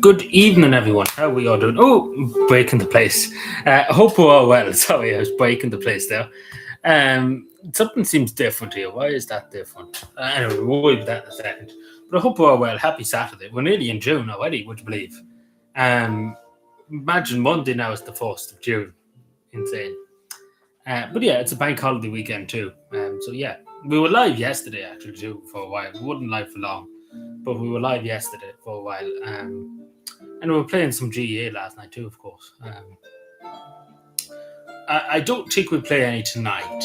Good evening, everyone. How are we all doing? Oh, breaking the place. Hope we're all well. Sorry, I was breaking the place there. Something seems different here. Why is that different? Anyway, we'll worry about that in a second. But I hope we're all well. Happy Saturday. We're nearly in June already, would you believe? Imagine Monday now is the 1st of June. Insane. But yeah, it's a bank holiday weekend too. So yeah, we were live yesterday actually too for a while. We wasn't live for long, but we were live yesterday for a while. And we were playing some GEA last night too, of course. I don't think we play any tonight.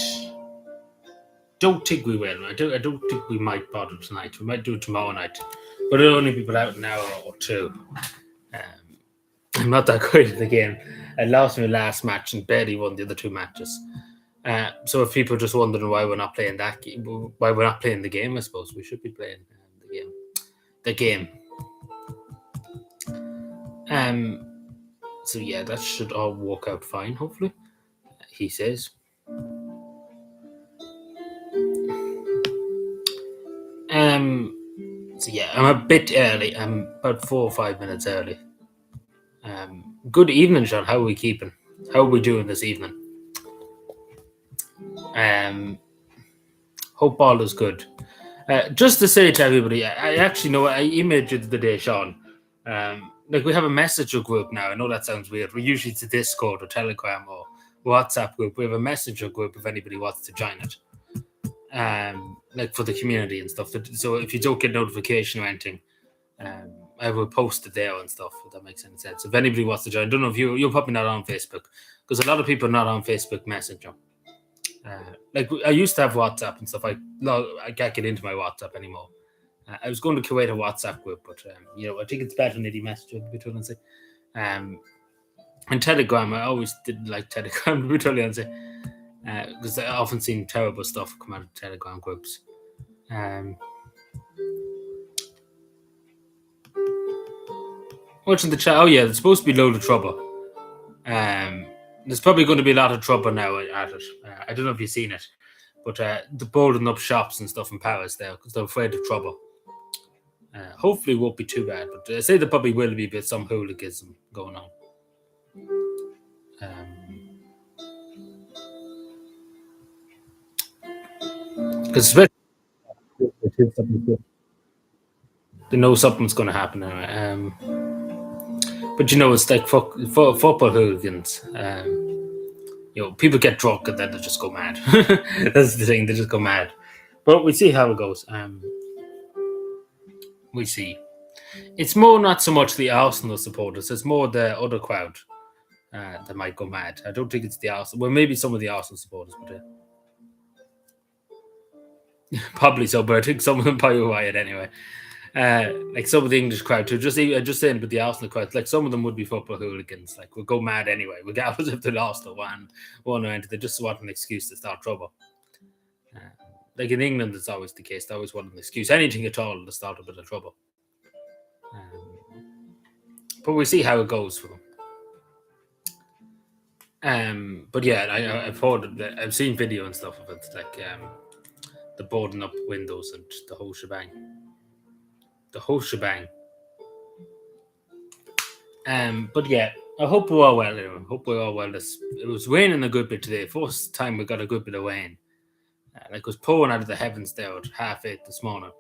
Don't think we will. I don't think we might bother tonight. We might do it tomorrow night, but it'll only be about an hour or two. I'm not that great at the game. I lost my last match and barely won the other two matches. So if people are just wondering why we're not playing that game, why we're not playing the game, I suppose we should be playing the game. The game. So yeah, that should all work out fine, hopefully. He says. So yeah, I'm a bit early. I'm about 4 or 5 minutes early. Good evening, Sean. How are we keeping? How are we doing this evening? Hope all is good. Just to say to everybody, I actually know I emailed you the day, Sean. We have a messenger group now. I know that sounds weird. We usually it's a Discord or Telegram or WhatsApp group. We have a messenger group if anybody wants to join it. For the community and stuff. So if you don't get notification or anything, I will post it there and stuff. If that makes any sense. If anybody wants to join, I don't know if you're probably not on Facebook because a lot of people are not on Facebook Messenger. I used to have WhatsApp and stuff. I can't get into my WhatsApp anymore. I was going to create a WhatsApp group, but I think it's better than any messenger to be totally honest. And Telegram, I always did like Telegram to be totally honest. Because I often seen terrible stuff come out of Telegram groups. Watching the chat. Oh yeah, there's supposed to be a load of trouble. There's probably going to be a lot of trouble now at it. I don't know if you've seen it, but they're boarding up shops and stuff in Paris there because they're afraid of trouble. Hopefully it won't be too bad, but I say there probably will be some hooliganism going on. Because especially they know something's going to happen anyway. But it's like football hooligans. People get drunk and then they just go mad. That's the thing; they just go mad. But we see how it goes. We see. It's more not so much the Arsenal supporters; it's more the other crowd that might go mad. I don't think it's the Arsenal. Well, maybe some of the Arsenal supporters, but probably so. But I think some of them probably riot anyway. Like some of the English crowd too. Just saying, but the Arsenal crowd, like some of them would be football hooligans. Like would go mad anyway, regardless if they lost or won or anything. They just want an excuse to start trouble. Like in England, it's always the case. They always want an excuse, anything at all, to start a bit of trouble. But we'll see how it goes for them. But yeah, I've seen video and stuff of it, like the boarding up windows and the whole shebang. But yeah, I hope we're all well. Anyway. Hope we're all well. It was raining a good bit today. First time we got a good bit of rain. It was pouring out of the heavens there at 8:30 this morning.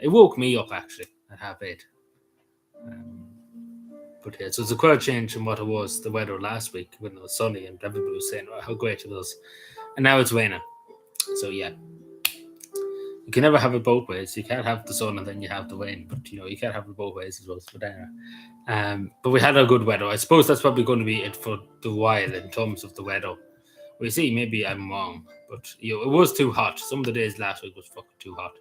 It woke me up actually at 8:30. But yeah, so it's a quite change from what it was the weather last week when it was sunny and everybody was saying how great it was, and now it's raining. So yeah. You can never have it both ways. You can't have the sun and then you have the rain, but you can't have it both ways as well. But anyway, but we had a good weather. I suppose that's probably going to be it for the while in terms of the weather. We see. Maybe I'm wrong, but it was too hot. Some of the days last week was fucking too hot.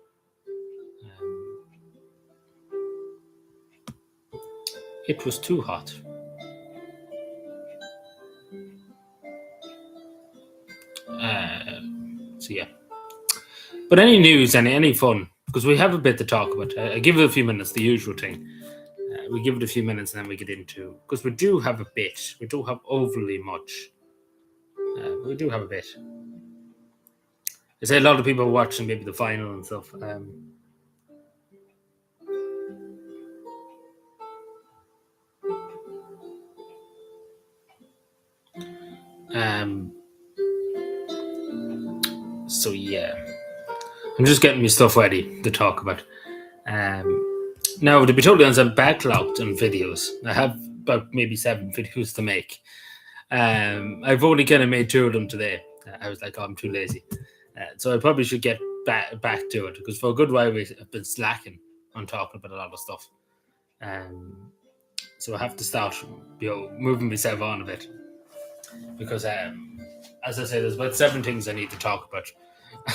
It was too hot. So yeah. But any news, any fun? Because we have a bit to talk about. I give it a few minutes, the usual thing. We give it a few minutes and then we get into... Because we do have a bit. We don't have overly much. We do have a bit. I say a lot of people are watching maybe the final and stuff. So yeah, I'm just getting my stuff ready to talk about. Now, to be totally honest, I'm backlogged on videos. I have about maybe 7 videos to make. I've only kind of made 2 of them today. I was like, oh, I'm too lazy. So I probably should get back to it because for a good while I've been slacking on talking about a lot of stuff. So I have to start, moving myself on a bit because, as I say, there's about 7 things I need to talk about,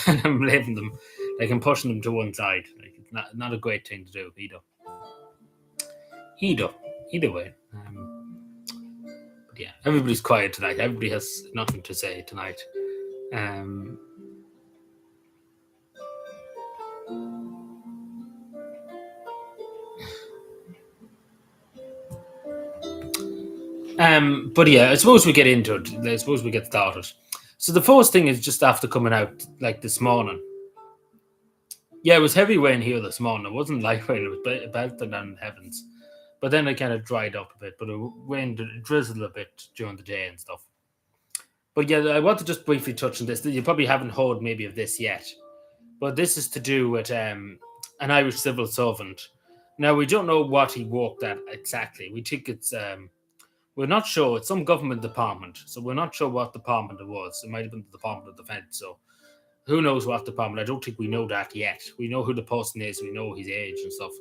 and I'm leaving them, like I'm pushing them to one side. Like it's not a great thing to do either way. But yeah, everybody's quiet tonight. Everybody has nothing to say tonight. But yeah, I suppose we get into it. I suppose we get started. So the first thing is just after coming out like this morning. Yeah, it was heavy rain here this morning. It wasn't light rain. It was belting down heavens. But then it kind of dried up a bit. But it drizzled a bit during the day and stuff. But yeah, I want to just briefly touch on this. You probably haven't heard maybe of this yet. But this is to do with an Irish civil servant. Now, we don't know what he worked at exactly. We think it's... we're not sure. It's some government department. So we're not sure what department it was. It might have been the Department of Defence. So who knows what department? I don't think we know that yet. We know who the person is. We know his age and stuff.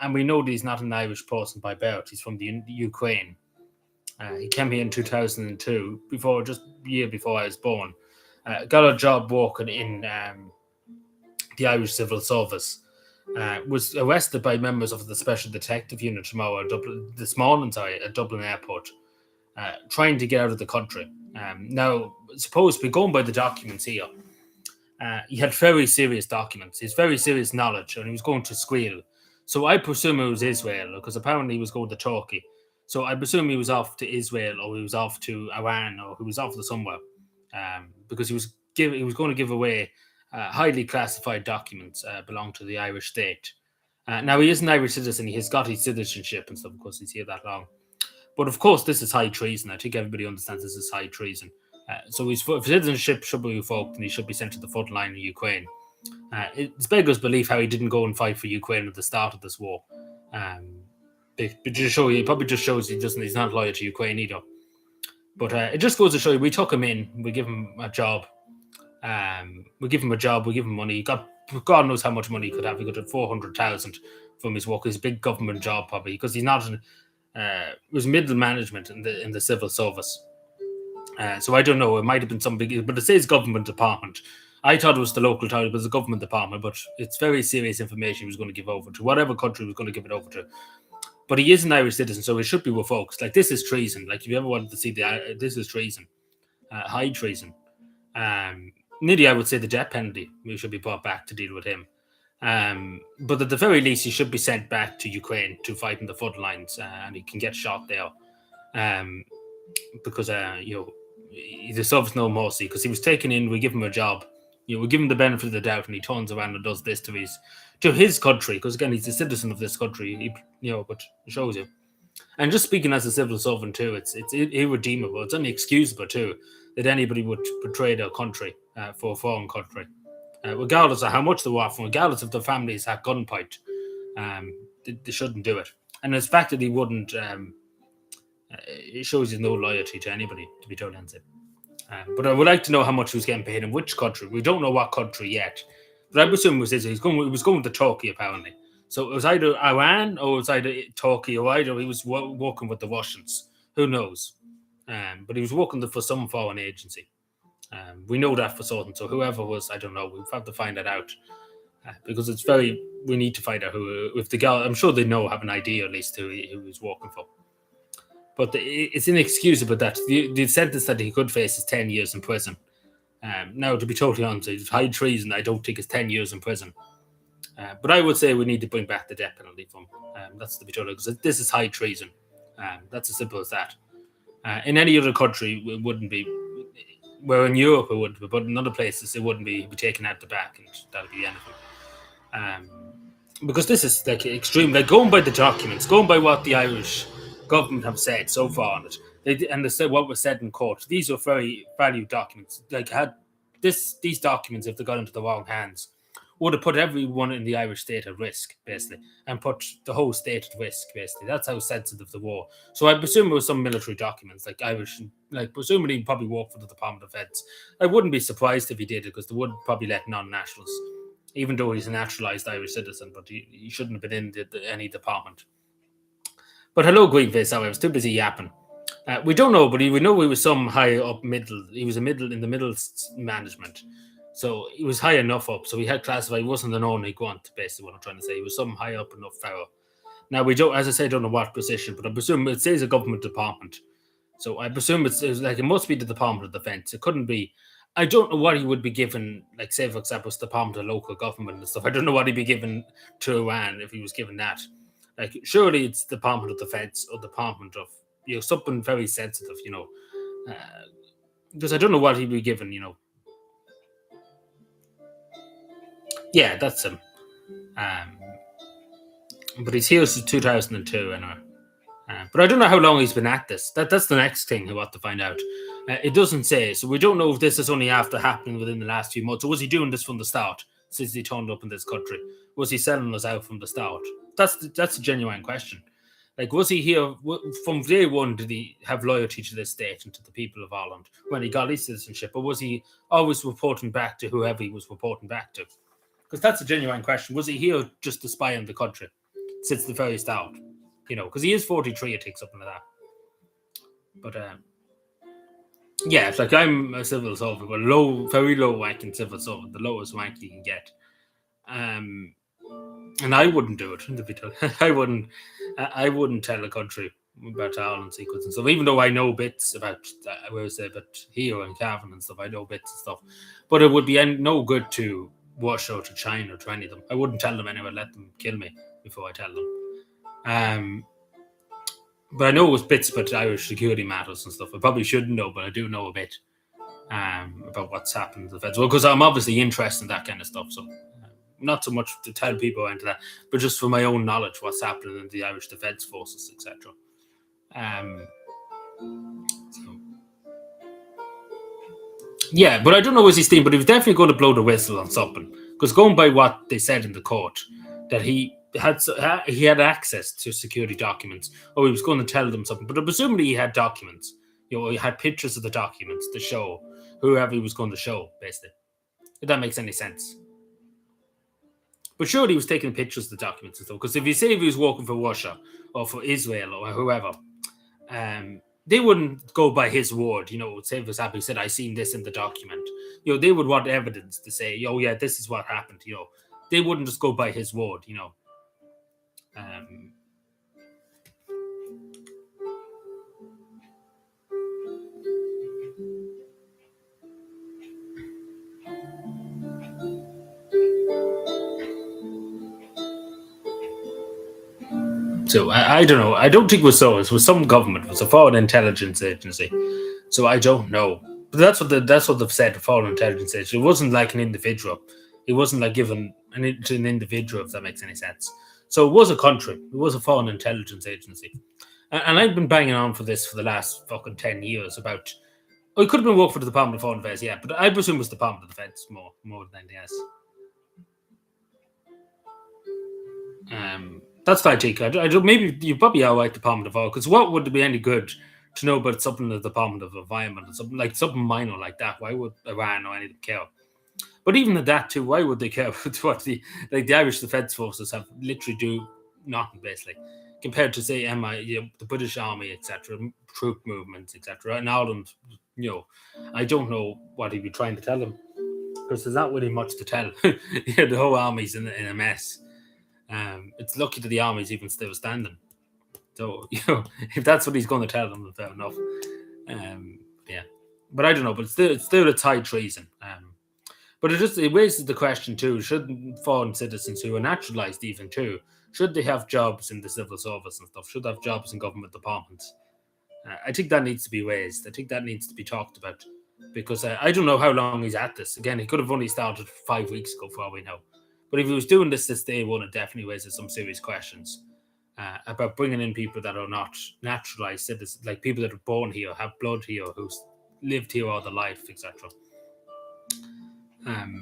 And we know that he's not an Irish person by birth. He's from the Ukraine. He came here in 2002, just a year before I was born. Got a job working in the Irish Civil Service. Was arrested by members of the Special Detective Unit this morning at Dublin Airport, trying to get out of the country. Now, suppose we're going by the documents here. He had very serious documents. He has very serious knowledge, and he was going to Squeal. So I presume it was Israel, because apparently he was going to Turkey. So I presume he was off to Israel, or he was off to Iran, or he was off to somewhere, because he was going to give away highly classified documents belong to the Irish state. Now, he is an Irish citizen. He has got his citizenship and stuff because he's here that long. But of course, this is high treason. I think everybody understands this is high treason. So his citizenship should be revoked and he should be sent to the front line in Ukraine. It's beggars belief how he didn't go and fight for Ukraine at the start of this war. But it probably just shows he's not loyal to Ukraine either. But it just goes to show you, we took him in, we give him a job. We give him money. He got God knows how much money he could have. He could have 400,000 from his work. His big government job probably because he's not. It was middle management in the civil service. So I don't know. It might have been some big, but it says government department. I thought it was the local title, but it's a government department. But it's very serious information he was going to give over to whatever country he was going to give it over to. But he is an Irish citizen, so it should be revoked. Like this is treason. Like if you ever wanted to see this is treason, high treason. Nearly, I would say the death penalty should be brought back to deal with him. But at the very least, he should be sent back to Ukraine to fight in the front lines, and he can get shot there. Because he deserves no mercy. Because he was taken in, we give him a job. We give him the benefit of the doubt, and he turns around and does this to his country. Because again, he's a citizen of this country. But it shows you. And just speaking as a civil servant too, it's irredeemable. It's unexcusable too that anybody would betray their country for a foreign country, regardless of how much they were from, regardless if their families had gunpoint. They shouldn't do it. And the fact that he wouldn't, it shows you no loyalty to anybody, to be totally honest. But I would like to know how much he was getting paid in which country. We don't know what country yet, but I presume it was Israel. He was going to Turkey apparently. So it was either Iran or it was either Turkey or either he was working with the Russians. Who knows? But he was working for some foreign agency. We know that for certain. So whoever was, I don't know. We'll have to find that out because we need to find out if the guy, I'm sure they have an idea at least who he's working for. But it's inexcusable that the sentence that he could face is 10 years in prison. Now, to be totally honest, it's high treason. I don't think it's 10 years in prison. But I would say we need to bring back the death penalty from. That's to be told because this is high treason. That's as simple as that. In any other country, it wouldn't be. Where in Europe it would be, but in other places it wouldn't be taken out the back, and that'll be the end of it. Because this is like extreme. Like going by the documents, going by what the Irish government have said so far on it. And they said what was said in court. These are very valued documents. Like had these documents, if they got into the wrong hands, would have put everyone in the Irish state at risk, basically, and put the whole state at risk, basically. That's how sensitive the war. So I presume it was some military documents, like Irish, like presumably he probably worked for the Department of Defence. I wouldn't be surprised if he did it because they would probably let non-nationals, even though he's a naturalised Irish citizen, but he shouldn't have been in any department. But hello, Greenface. I was too busy yapping. We don't know, but we know he was some high up middle. He was in the middle management, so he was high enough up. So he had classified. He wasn't an only grunt. Basically, what I'm trying to say, he was some high up enough fellow. Now we don't, as I say, don't know what position, but I presume it says a government department. So I presume it's like it must be the Department of Defence. It couldn't be. I don't know what he would be given. Like say, for example, it's Department of Local Government and stuff. I don't know what he'd be given to Iran if he was given that. Like surely it's Department of Defence or Department of something very sensitive, because I don't know what he'd be given, Yeah, that's him. But he's here since 2002, anyway. But I don't know how long he's been at this. That's the next thing I want to find out. It doesn't say, so we don't know if this is only after happening within the last few months, or was he doing this from the start since he turned up in this country? Was he selling us out from the start? That's a genuine question. Like, was he here from day one? Did he have loyalty to this state and to the people of Ireland when he got his citizenship, or was he always reporting back to whoever he was reporting back to? Because that's a genuine question. Was he here just to spy on the country since the very start? Because he is 43, I think, something like that. But yeah, it's like I'm a civil servant, but very low ranking civil servant, the lowest rank you can get. And I wouldn't do it. I wouldn't tell a country about Ireland secrets and stuff. Even though I know bits about, here and Cavan and stuff, I know bits and stuff. But it would be no good to Russia or to China or to any of them. I wouldn't tell them anyway. Let them kill me before I tell them. But I know it was bits about Irish security matters and stuff. I probably shouldn't know, but I do know a bit about what's happened to the feds. Well, because I'm obviously interested in that kind of stuff. So not so much to tell people into that, but just for my own knowledge, what's happening in the Irish Defence Forces, etc. Yeah, but I don't know was his team, but he was definitely going to blow the whistle on something. Because going by what they said in the court, that he had access to security documents, or he was going to tell them something. But presumably he had documents. He had pictures of the documents to show whoever he was going to show, basically. If that makes any sense. But surely he was taking pictures of the documents and stuff. Because if you say he was working for Russia or for Israel or whoever, they wouldn't go by his word. Say for example, he said, "I seen this in the document." They would want evidence to say, "Oh yeah, this is what happened." They wouldn't just go by his word. So I don't know. I don't think it was so. It was some government. It was a foreign intelligence agency. So I don't know. But that's what they've said. A foreign intelligence agency. It wasn't like an individual. It wasn't like given to an individual. If that makes any sense. So it was a country. It was a foreign intelligence agency. And I've been banging on for this for the last fucking 10 years about. Oh, it could have been work for the Department of Foreign Affairs, yeah, but I presume it was the Department of Defence more than anything else. That's what I think. Maybe you probably are right, Department of Oil, because what would it be any good to know about something in the Department of Environment or something minor like that? Why would Iran or anything care? But even at that too, why would they care about what the Irish Defence Forces have literally do nothing basically compared to say the British Army, etc., troop movements, etc. In Ireland, I don't know what he'd be trying to tell them because there's not really much to tell. The whole army's in a mess. It's lucky that the army's even still standing. So, if that's what he's going to tell them, fair enough. Yeah. But I don't know, but it's still a high treason. But it raises the question too, should foreign citizens who are naturalised even too, should they have jobs in the civil service and stuff? Should they have jobs in government departments? I think that needs to be raised. I think that needs to be talked about. Because I don't know how long he's at this. Again, he could have only started 5 weeks ago for all we know. But if he was doing this day one, it definitely raises some serious questions. about bringing in people that are not naturalized citizens, like people that are born here, have blood here, who's lived here all their life, etc.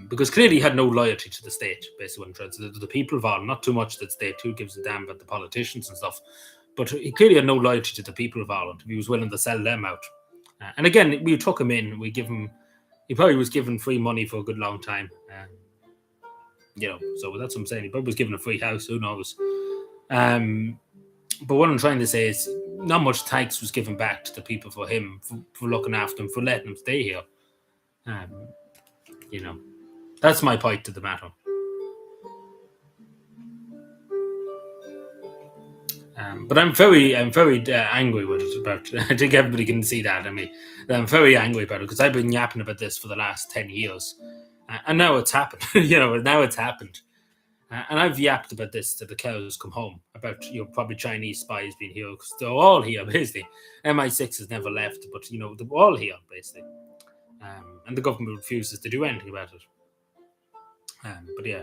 Because clearly he had no loyalty to the state, basically, when the people of Ireland, not too much the state, who gives a damn about the politicians and stuff, but he clearly had no loyalty to the people of Ireland. He was willing to sell them out. And again, we took him in, he probably was given free money for a good long time. So that's what I'm saying. He probably was given a free house, who knows. But what I'm trying to say is not much thanks was given back to the people for him, for looking after him, for letting him stay here. That's my point to the matter. But I'm very angry with it. I think everybody can see that. I mean, I'm very angry about it because I've been yapping about this for the last 10 years. And now it's happened. Now it's happened. And I've yapped about this till the cows come home, about probably Chinese spies being here, because they're all here, basically. MI6 has never left, but they're all here, basically. And the government refuses to do anything about it. But yeah.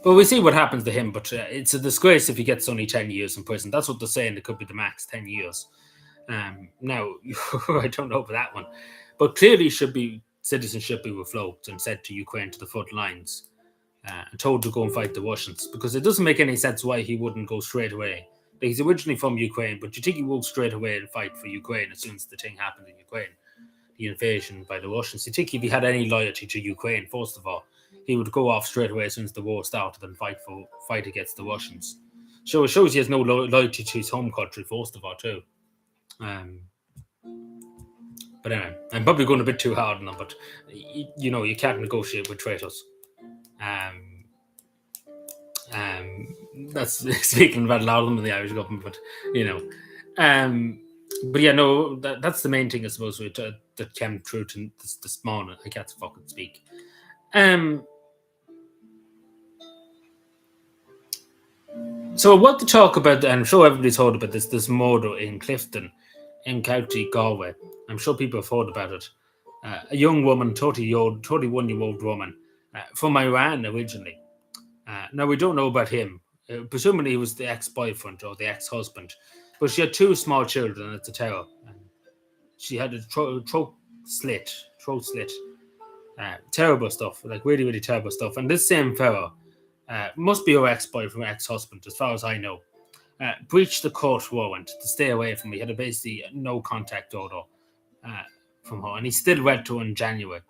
But we see what happens to him, but it's a disgrace if he gets only 10 years in prison. That's what they're saying, it could be the max 10 years. Now, I don't know about that one. But clearly citizenship should be revoked and sent to Ukraine, to the front lines, and told to go and fight the Russians, because it doesn't make any sense why he wouldn't go straight away. Like, he's originally from Ukraine, but you think he would straight away and fight for Ukraine as soon as the thing happened in Ukraine, the invasion by the Russians. You think if he had any loyalty to Ukraine, first of all, he would go off straight away as soon as the war started and fight against the Russians. So it shows he has no loyalty to his home country, first of all, too. But anyway, I'm probably going a bit too hard on them, but you can't negotiate with traitors. That's speaking about a lot of them in the Irish government, but but yeah, no, that's the main thing, I suppose, that came through to this morning. I can't fucking speak. So what to talk about, and I'm sure everybody's heard about this murder in Clifton, in County Galway. I'm sure people have heard about it. A young woman, 31-year-old woman, from Iran originally. Now, we don't know about him. Presumably he was the ex-boyfriend or the ex-husband. But she had 2 small children at the tower. She had a throat slit. Terrible stuff, like really, really terrible stuff. And this same fellow must be her ex-boyfriend, ex-husband, as far as I know. Breached the court warrant to stay away from me. He had a basically no contact order from her, and he still went to her in January.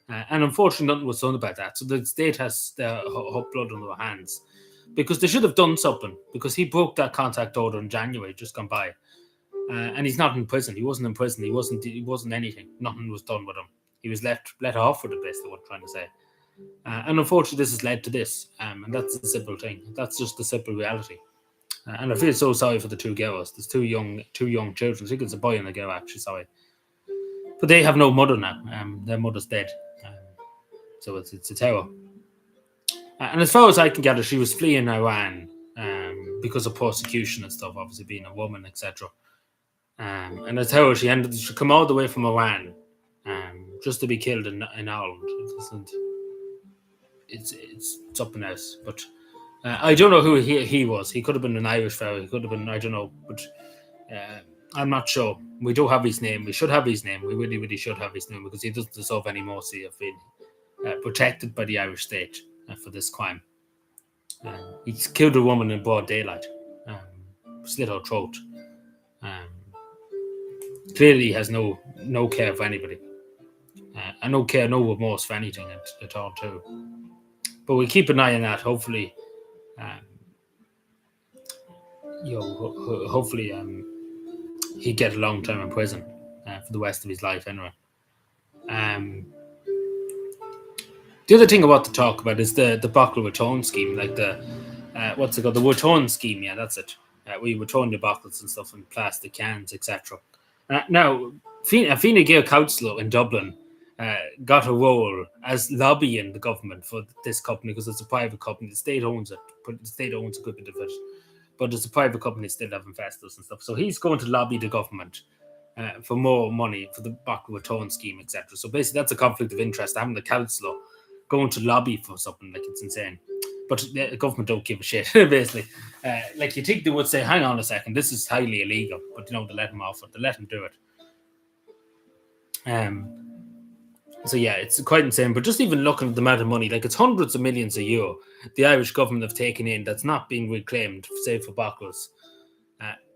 And unfortunately, nothing was done about that. So the state has her blood on their hands, because they should have done something, because he broke that contact order in January, just gone by. And he's not in prison. He wasn't in prison. He wasn't anything. Nothing was done with him. He was let off with it, basically, what I'm trying to say. And unfortunately, this has led to this. And that's the simple thing. That's just the simple reality. And I feel so sorry for the 2 girls. There's two young children. I think it's a boy and a girl, actually, sorry. But they have no mother now. Their mother's dead. So it's a terror. And as far as I can gather, she was fleeing Iran because of persecution and stuff, obviously being a woman, etc. And a terror, she come all the way from Iran just to be killed in Ireland. It's something else. But I don't know who he was. He could have been an Irish fellow. He could have been, I don't know. But I'm not sure. We don't have his name. We should have his name. We really, really should have his name, because he doesn't deserve any mercy of being protected by the Irish state for this crime. He's killed a woman in broad daylight, slit her throat. Clearly, he has no care for anybody, and no remorse for anything at all, too. But we keep an eye on that. Hopefully, he'd get a long time in prison for the rest of his life, anyway. The other thing I want to talk about is the bottle return scheme, like the what's it called? The return scheme. Yeah, that's it. We return the bottles and stuff in plastic cans, etc. Now, a Fine Gael councillor in Dublin got a role as lobbying the government for this company, because it's a private company. The state owns it. The state owns a good bit of it, but it's a private company still have investors and stuff. So he's going to lobby the government for more money for the bottle return scheme, etc. So basically, that's a conflict of interest. Having the councillor going to lobby for something, like, it's insane. but the government don't give a shit, basically. Like, you think they would say, hang on a second, this is highly illegal, but they let them off it. They let them do it. So yeah, it's quite insane. But just even looking at the amount of money, like, it's hundreds of millions a year the Irish government have taken in that's not being reclaimed, say for bottles,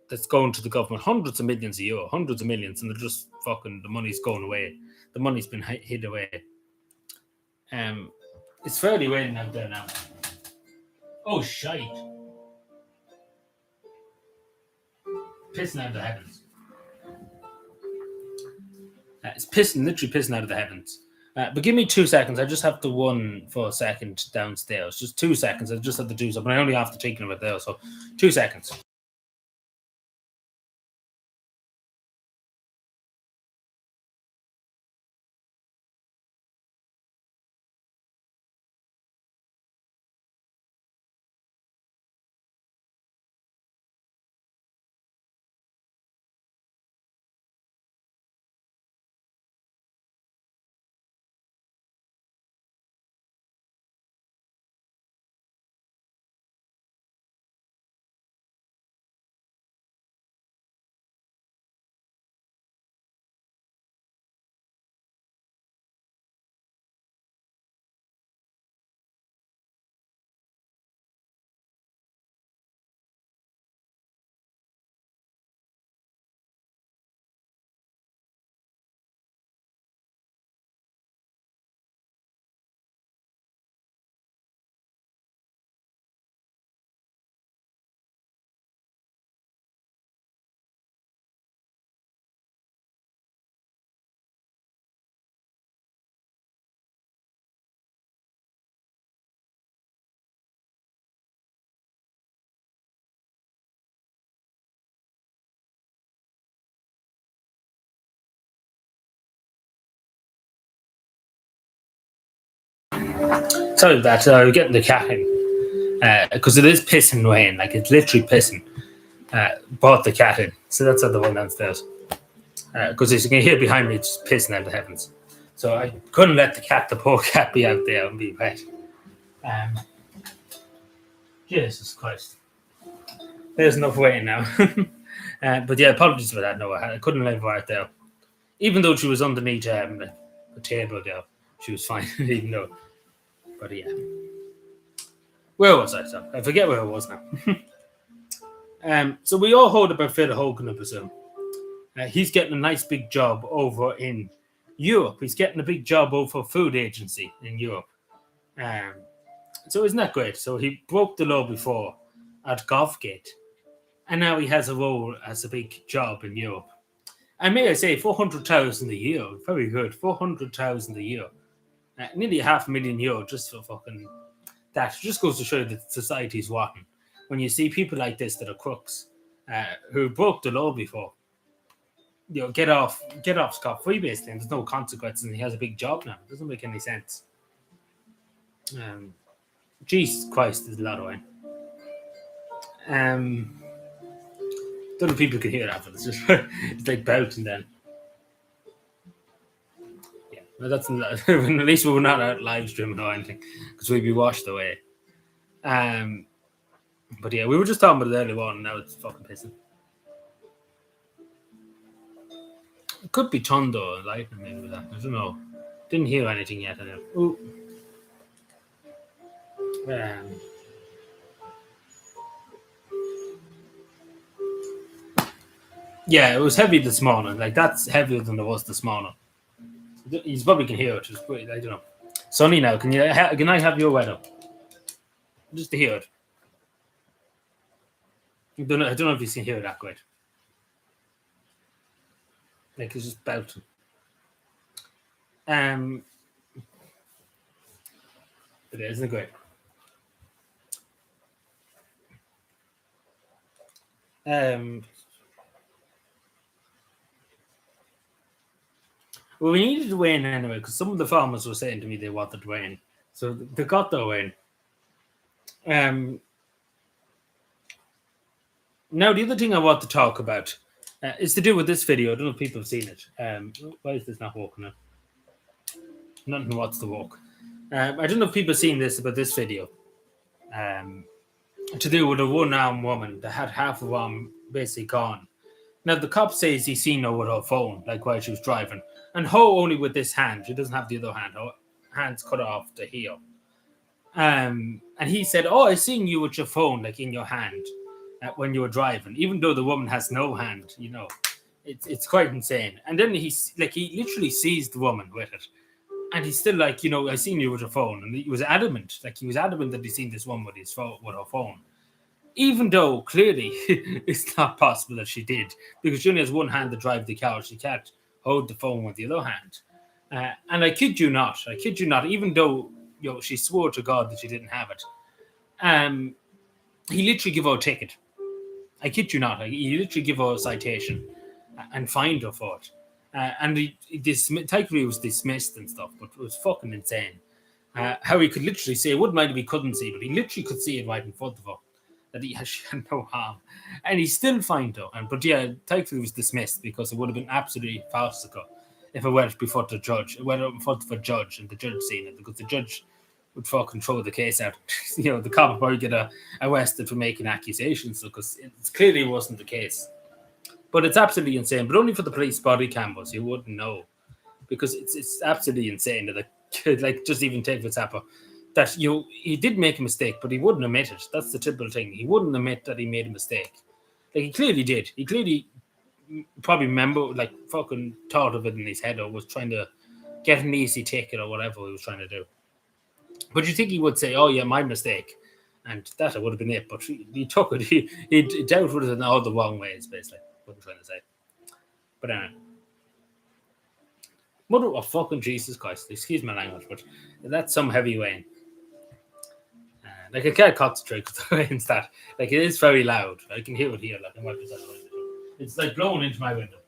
that's going to the government. Hundreds of millions a year, hundreds of millions, and they're just fucking, the money's going away. The money's been hid away. It's fairly waiting out there now. Oh, shite. Pissing out of the heavens. It's literally pissing out of the heavens. But give me 2 seconds. I just have to run for a second downstairs. Just 2 seconds. I just have to do something. I only have to take it there, so 2 seconds. Sorry about that. We're getting the cat in. Because it is pissing rain. Like, it's literally pissing. Brought the cat in. So that's the one downstairs. Because as you can hear behind me, it's pissing out of the heavens. So I couldn't let the poor cat, be out there and be wet. Jesus Christ. There's enough waiting now. But yeah, apologies for that, Noah. I couldn't let her out there. Even though she was underneath the table there, she was fine. Even though. But yeah. Where was I? So I forget where I was now. So we all heard about Phil Hogan, I presume. He's getting a nice big job over in Europe. He's getting a big job over a food agency in Europe. So isn't that great? So he broke the law before at Golfgate, and now he has a role as a big job in Europe. And may I say, 400,000 a year, very good. 400,000 a year, nearly €500,000 just for fucking that. Just goes to show that society's rotten when you see people like this that are crooks, who broke the law before. Get off scot-free, basically, and there's no consequences, and he has a big job now. It doesn't make any sense. Jesus Christ, there's a lot of wine. Don't know if people can hear that, but it's just it's like bouncing then. Yeah, well, that's at least we're not out live streaming or anything, because we'd be washed away. But yeah, we were just talking about it earlier on, and now it's fucking pissing. It could be thunder or lightning, maybe with that. I don't know. Didn't hear anything yet. I know. Ooh. Yeah, it was heavy this morning. Like, that's heavier than it was this morning. You probably can hear it. It's pretty, I don't know. Sunny now. Can I have your weather? Just to hear it. I don't know if you can hear it that great. Like, it's just belting. But it isn't it great? Well, we needed rain anyway, because some of the farmers were saying to me they wanted rain. So they got their rain. Now, the other thing I want to talk about is to do with this video. I don't know if people have seen it. Why is this not walking now? Nothing wants to walk. I don't know if people have seen this about this video. to do with a one-armed woman that had half of her arm basically gone. Now the cop says he's seen her with her phone, like while she was driving, and her only with this hand. She doesn't have the other hand. Her hand's cut off to here. And he said, "Oh, I seen you with your phone, like in your hand, when you were driving." Even though the woman has no hand, it's quite insane. And then he literally sees the woman with it, and he's still like, "I seen you with your phone," and he was adamant, that he seen this woman with her phone. Even though clearly it's not possible that she did, because she only has one hand to drive the car, she can't hold the phone with the other hand. And I kid you not, even though she swore to God that she didn't have it, he literally gave her a ticket. I kid you not, he literally gave her a citation and fined her for it. And Tykery was dismissed and stuff, but it was fucking insane. How he could literally say, it wouldn't mind if he couldn't see, but he literally could see it right in front of her, that she had no harm, and he still fined her. But yeah, Tykery was dismissed because it would have been absolutely farcical if it went before the judge. It went in front of a judge, and the judge seen it, because the judge would fucking throw the case out. The cop would probably get arrested for making accusations, because it clearly wasn't the case. But it's absolutely insane. But only for the police body cameras, you wouldn't know, because it's absolutely insane that just even take for example, that he did make a mistake, but he wouldn't admit it. That's the typical thing. He wouldn't admit that he made a mistake. He clearly did. He clearly probably fucking thought of it in his head, or was trying to get an easy ticket or whatever he was trying to do. But you think he would say, "Oh yeah, my mistake," and that would have been it. But he took it. He dealt with it in all the wrong ways, basically. What I'm trying to say. But anyway. Mother of fucking Jesus Christ. Excuse my language, but that's some heavy rain. I can't concentrate because the rain's that. It is very loud. I can hear it here. It's like blowing into my window.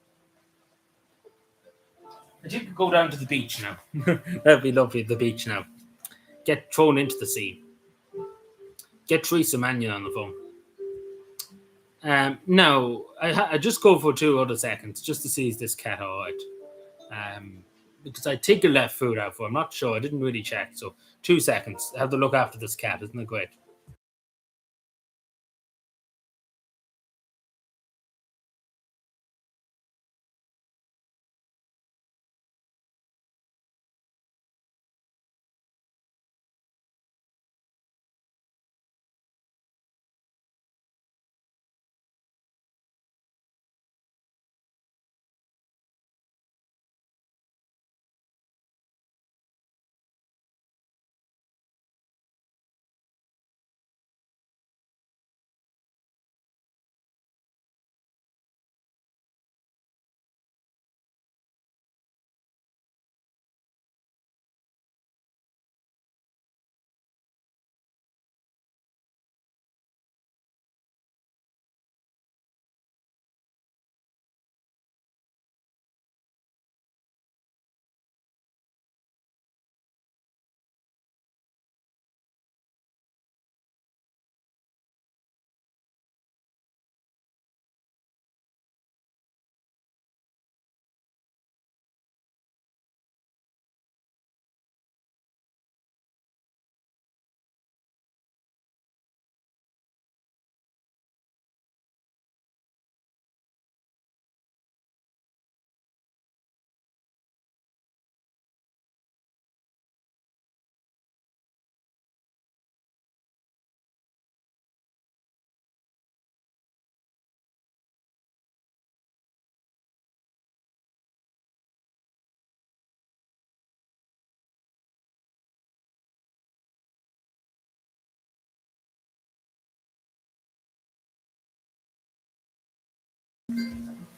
I think we go down to the beach now. That'd be lovely, the beach now. Get thrown into the sea. Get Teresa Mannion on the phone. Now, I just go for 2 other seconds just to see is this cat all right. Because I take a left foot out for. I'm not sure. I didn't really check. So 2 seconds. I have to look after this cat. Isn't it great?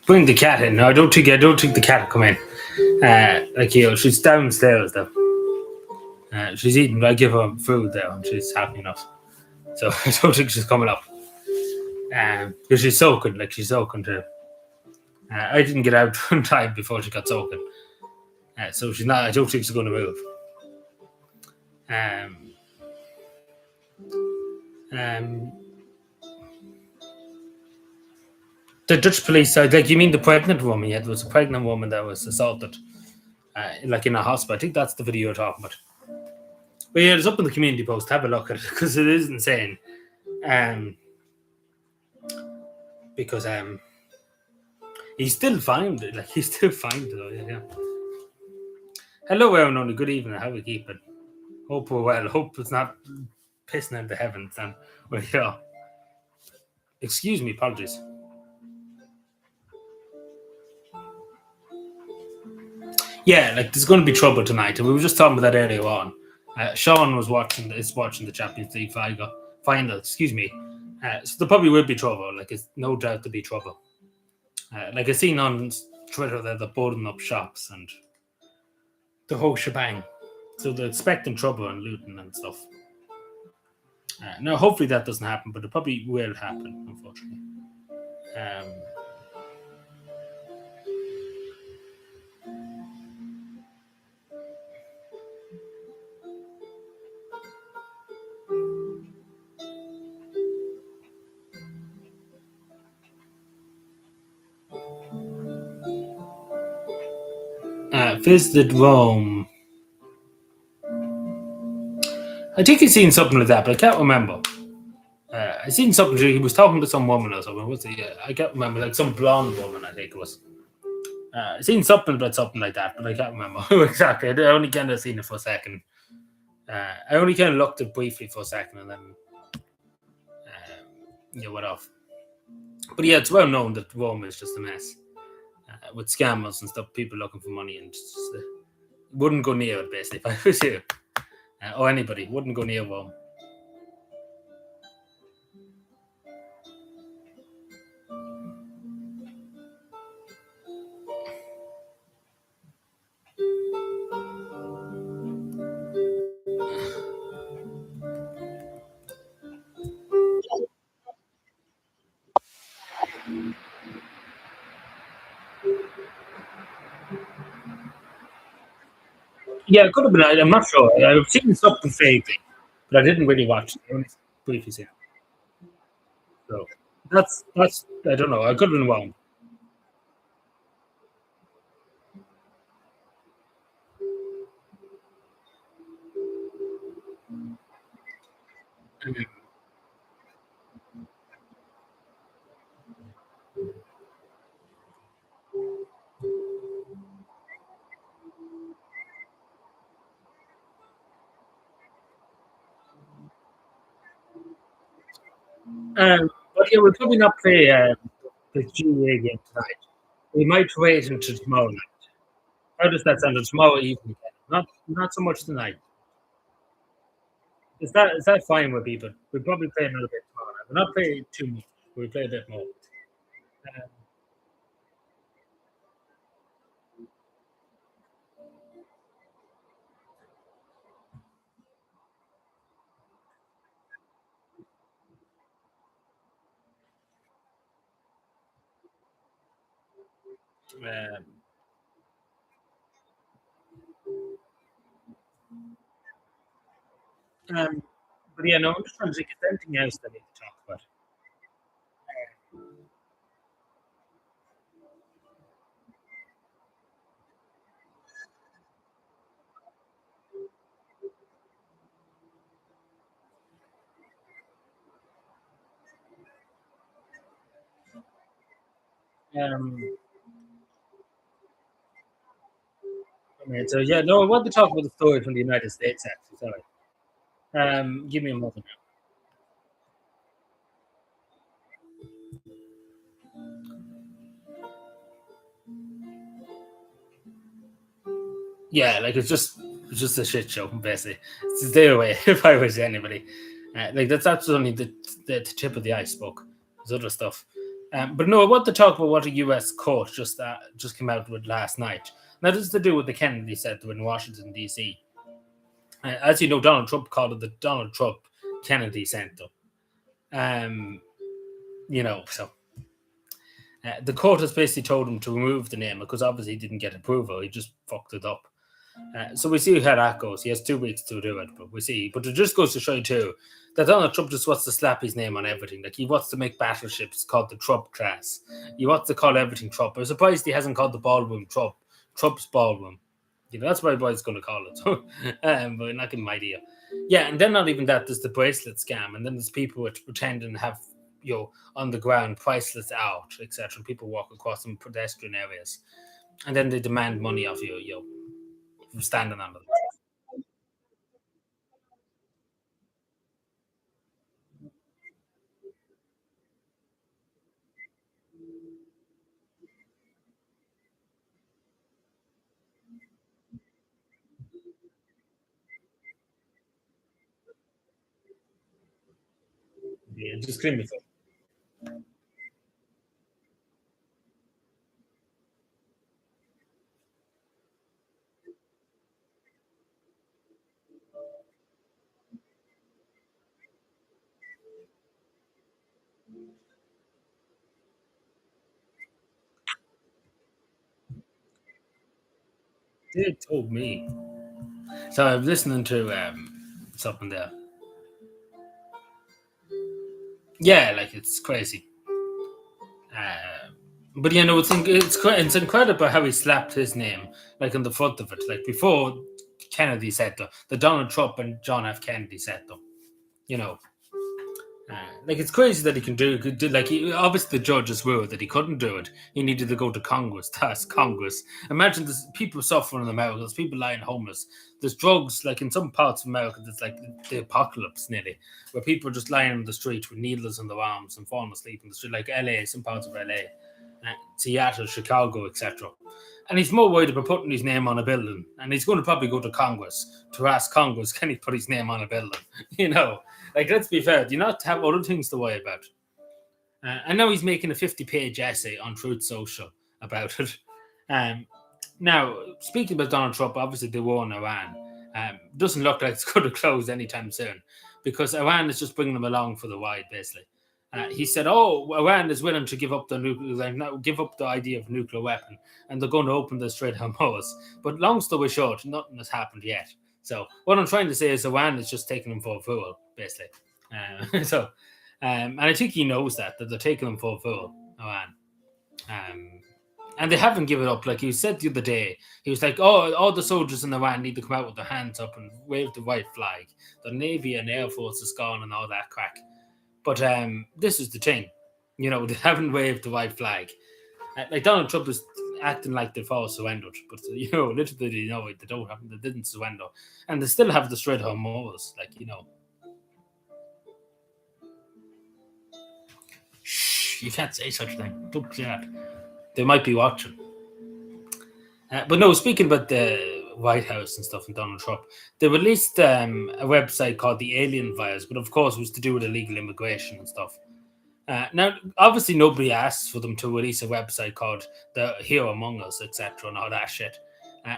Bring the cat in. No, I don't think the cat will come in. She's downstairs though. She's eating. I give her food there, and she's happy enough. So I don't think she's coming up. Because she's soaking. She's soaking too. I didn't get out on time before she got soaking. So she's not. I don't think she's going to move. The Dutch police side, you mean the pregnant woman? Yeah, there was a pregnant woman that was assaulted, in a hospital. I think that's the video you're talking about. But yeah, it's up in the community post. Have a look at it because it is insane. Because he's still fine. Like he's still fine though. Yeah. Hello, everyone. Good evening. How we keeping? Hope we're well. Hope it's not pissing into heavens. And well, yeah. Excuse me. Apologies. Yeah, like there's going to be trouble tonight, and we were just talking about that earlier on. Sean was watching the Champions League final. Excuse me. So there probably will be trouble. Like it's no doubt to be trouble. Like I seen on Twitter that they're boarding up shops and the whole shebang. So they're expecting trouble and looting and stuff. Now, hopefully that doesn't happen, but it probably will happen, unfortunately. Visited Rome. I think he's seen something like that, but I can't remember. I seen something. He was talking to some woman or something. What's it? I can't remember. Like some blonde woman, I think it was. I seen something about something like that, but I can't remember exactly. I only kind of seen it for a second. I only kind of looked at briefly for a second, and then went off. But yeah, it's well known that Rome is just a mess with scammers and stuff. People looking for money and just wouldn't go near it. Basically, if I was you or anybody, wouldn't go near Rome. Yeah, it could have been. I'm not sure. I've seen something vaguely, but I didn't really watch it. I only briefly seen it. So that's I don't know. I could have been wrong. But yeah, we'll probably not play the GA game tonight. We might wait until tomorrow night. How does that sound? Tomorrow evening, not so much tonight. Is that fine with people? We'll probably play another bit tomorrow night. We'll not play too much. We'll play a bit more. Um, but yeah, no, I'm just trying to think. Is there anything else that we need to talk about? Um, so yeah, no, I want to talk about the story from the United States. Actually, sorry. Give me a moment. Yeah, like it's just a shit show, basically. Stay away if I was anybody. Like that's only the tip of the iceberg. There's other stuff. But no, I want to talk about what a US court just came out with last night. Now this is to do with the Kennedy Center in Washington D.C. As you know, Donald Trump called it the Donald Trump Kennedy Center. So the court has basically told him to remove the name because obviously he didn't get approval. He just fucked it up. So we see how that goes. He has 2 weeks to do it, but we see. But it just goes to show you too that Donald Trump just wants to slap his name on everything. Like he wants to make battleships called the Trump class. He wants to call everything Trump. I'm surprised he hasn't called the ballroom Trump's ballroom. That's what everybody's going to call it. But not giving my idea. Yeah, and then not even that. There's the bracelet scam, and then there's people which pretend and have on the ground priceless out, etc. People walk across some pedestrian areas, and then they demand money off you, for standing on them. Yeah, just clean it. They told me. So I was listening to something there. Yeah, like it's crazy. But it's incredible how he slapped his name like on the front of it. Like before Kennedy said the Donald Trump and John F. Kennedy said them. You know, like it's crazy that he can do like obviously the judges ruled that he couldn't do it. He needed to go to Congress to ask Congress. Imagine this people suffering in America. There's people lying homeless. There's drugs like in some parts of America. There's like the apocalypse nearly, where people are just lying on the street with needles in their arms and falling asleep in the street. Like LA, some parts of LA, Seattle, Chicago, etc. And he's more worried about putting his name on a building. And he's going to probably go to Congress to ask Congress, can he put his name on a building? You know, like, let's be fair. Do you not have other things to worry about? I know he's making a 50-page essay on Truth Social about it. Um, Now, speaking about Donald Trump, obviously the war in Iran doesn't look like it's going to close anytime soon because Iran is just bringing them along for the ride, basically. He said, "Oh, Iran is willing to give up give up the idea of a nuclear weapon, and they're going to open the Strait of Hormuz." But long story short, nothing has happened yet. So what I'm trying to say is Iran is just taking them for a fool, basically. And I think he knows that they're taking them for a fool, Iran. Um, and they haven't given up. Like he said the other day, he was like, "Oh, all the soldiers in Iran need to come out with their hands up and wave the white flag. The Navy and Air Force is gone and all that crack." But this is the thing, they haven't waved the white flag. Like Donald Trump is acting like they've all surrendered, but literally, they don't have, they didn't surrender, and they still have the Strait of Hormuz. Shh, you can't say such a thing. Don't say that. They might be watching. But no, speaking about the White House and stuff and Donald Trump, they released a website called the Alien Files, but of course it was to do with illegal immigration and stuff. Now, obviously, nobody asked for them to release a website called the Here Among Us, etc., and all that shit.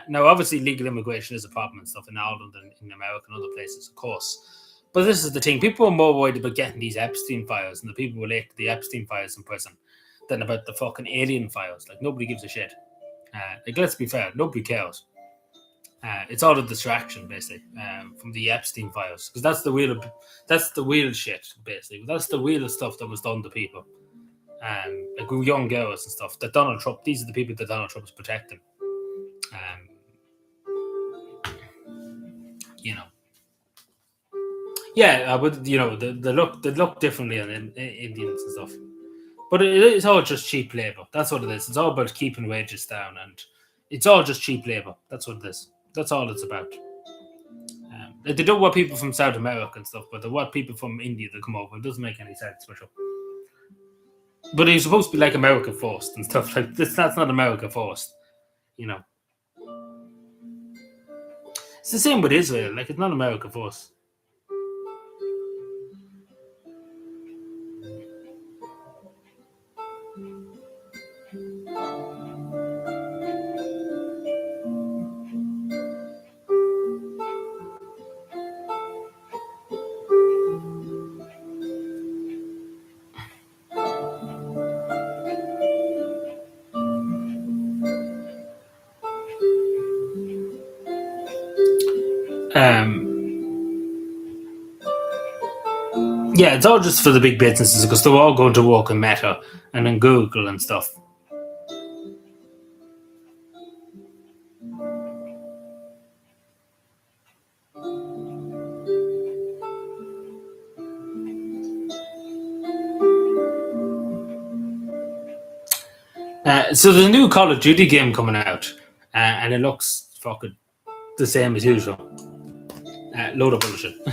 Now, obviously, legal immigration is a problem and stuff in Ireland and in America and other places, of course. But this is the thing: people are more worried about getting these Epstein files and the people relate to the Epstein files in prison than about the fucking alien files. Like nobody gives a shit. Let's be fair, nobody cares. It's all a distraction, basically, from the Epstein files, because that's the real shit, basically. That's the real stuff that was done to people, like with young girls and stuff. That Donald Trump, these are the people that Donald Trump is protecting. Um, you know, yeah, but they look differently on Indians and stuff. But it's all just cheap labor. That's what it is. It's all about keeping wages down, and it's all just cheap labor. That's what it is. That's all it's about. They don't want people from South America and stuff, but they want people from India to come over. It doesn't make any sense, for sure. But it's supposed to be like America first and stuff like this. That's not America first, you know. It's the same with Israel. Like it's not America first. Um, yeah, it's all just for the big businesses because they're all going to work in Meta and in Google and stuff. So there's a new Call of Duty game coming out, and it looks fucking the same as usual. Load of bullshit.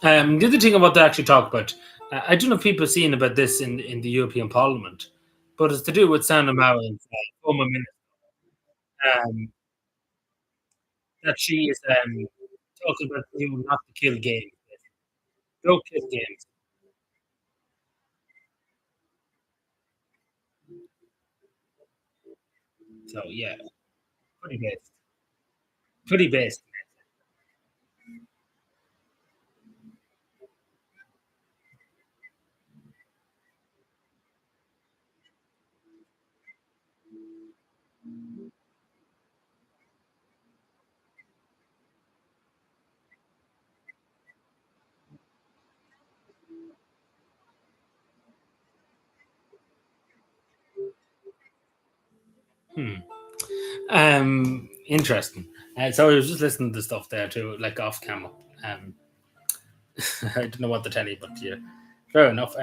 The other thing I want to actually talk about, I don't know if people are seeing about this in the European Parliament, but it's to do with Sanna Marin's former minister, um, that she is talking about you not to kill games. Don't kill games. So yeah, pretty based. Pretty based. Hmm. Interesting. So I was just listening to stuff there too, like off camera. Um, I don't know what to tell you, but yeah, fair enough.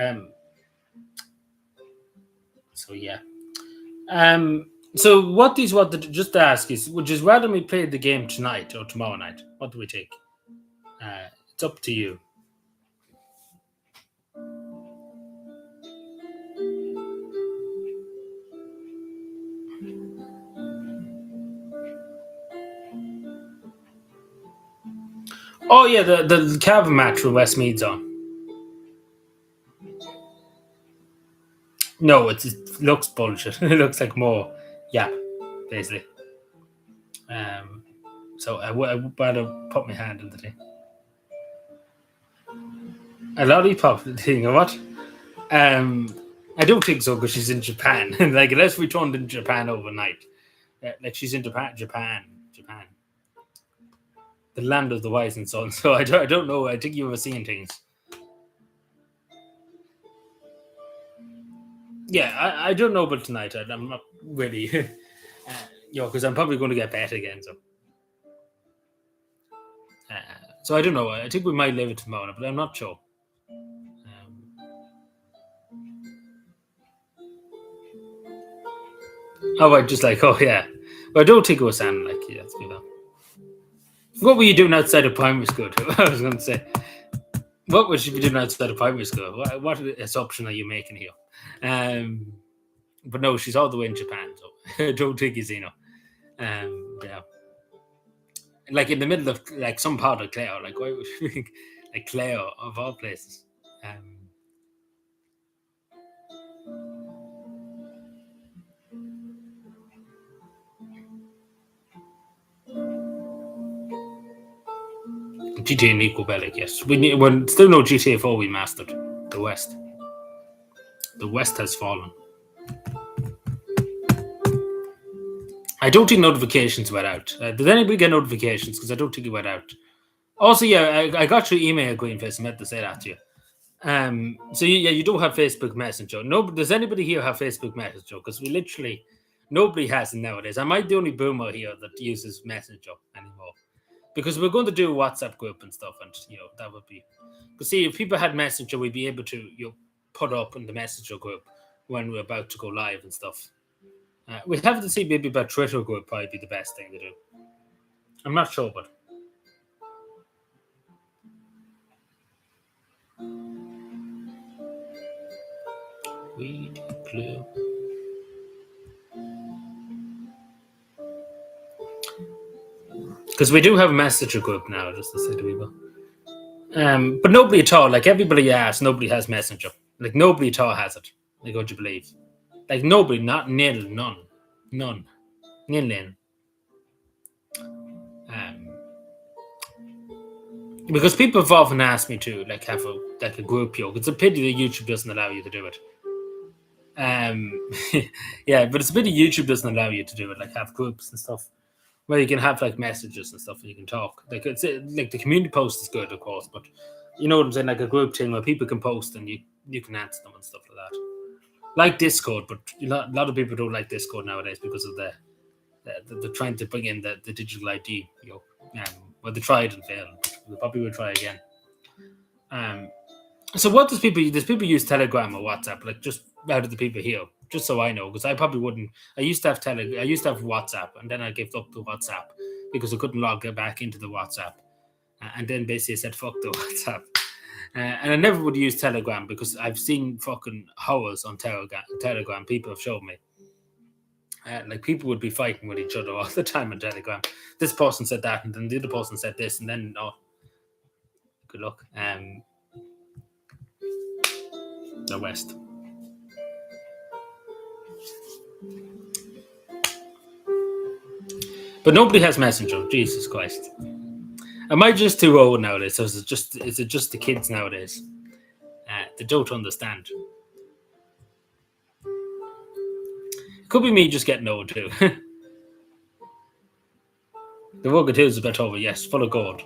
So yeah. So what these what the, just to ask is, would you rather we play the game tonight or tomorrow night? What do we take? It's up to you. Oh yeah, the cavan match with Westmead's on. No, it looks bullshit. It looks like more, yeah, basically. Um, so I would rather put my hand in the thing. A lollipop thing or what? Um, I don't think so because she's in Japan. Like unless we turned in Japan overnight, like she's in Japan, the land of the wise and so on. So I don't know. I think you were seeing things. Yeah, I don't know about tonight. I'm not really, because I'm probably going to get bet again. Uh, so I don't know. I think we might leave it tomorrow, but I'm not sure. Oh, I just like, oh yeah. But I don't think it was Sam. Like, yeah, let's be that. What were you doing outside of primary school? I was going to say, what was you doing outside of primary school? What assumption are you making here? But no, she's all the way in Japan, so I don't think he's yeah, like in the middle of like some part of Clare, like why would you like Clare of all places? Um, GTA Nico Bellic, yes. We need, well, still no GTA 4 we mastered. The West. The West has fallen. I don't think notifications went out. Did anybody get notifications? Because I don't think it went out. Also, yeah, I got your email, Greenface. I meant to say that to you. So yeah, you do have Facebook Messenger. No, does anybody here have Facebook Messenger? Because we literally nobody has it nowadays. Am I the only boomer here that uses Messenger anymore? Because we're going to do a WhatsApp group and stuff, and that would be. Because see, if people had Messenger, we'd be able to put up in the Messenger group when we're about to go live and stuff. We have to see maybe about Twitter group probably be the best thing to do. I'm not sure, but weed clue. Because we do have a messenger group now, just to say to people. But nobody at all, like everybody asks, nobody has messenger. Like nobody at all has it. Like, would you believe? Like nobody, not nil, none, nil. Um, because people have often asked me to like have a group yoke. It's a pity that YouTube doesn't allow you to do it. Yeah, but it's a pity YouTube doesn't allow you to do it, like have groups and stuff where you can have like messages and stuff and you can talk. Like it's like the community post is good, of course, but you know what I'm saying, like a group thing where people can post and you can answer them and stuff like that. Like Discord, but a lot of people don't like Discord nowadays because of they're trying to bring in the digital ID. Well, they tried and failed. But they probably will try again. So what does people use Telegram or WhatsApp? Like just how did the people hear? Just so I know, because I probably wouldn't. I used to have I used to have WhatsApp, and then I gave up the WhatsApp because I couldn't log back into the WhatsApp, and then basically I said fuck the WhatsApp. And I never would use Telegram because I've seen fucking hours on Telegram. People have showed me. Like people would be fighting with each other all the time on Telegram. This person said that, and then the other person said this, and then good luck. The West. But nobody has Messenger. Jesus Christ. Am I just too old nowadays? So is it just the kids nowadays? They don't understand. It could be me just getting old too. The rugged hills of Betova, yes, full of gold.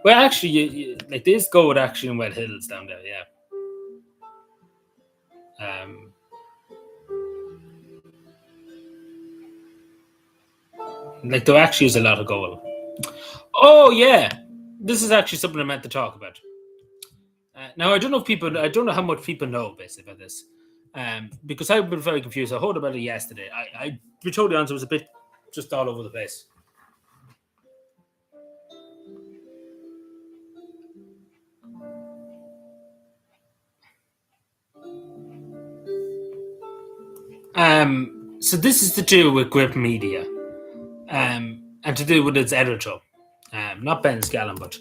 Well, actually, you, like there's gold actually in Wet Hills down there, yeah. Like there actually is a lot of gold. Oh yeah, this is actually something I meant to talk about. Now I don't know how much people know basically about this, because I've been very confused. I heard about it yesterday. To be totally honest, it was a bit just all over the place. So this is to do with Grip Media, and to do with its editor, not Ben Scallon, but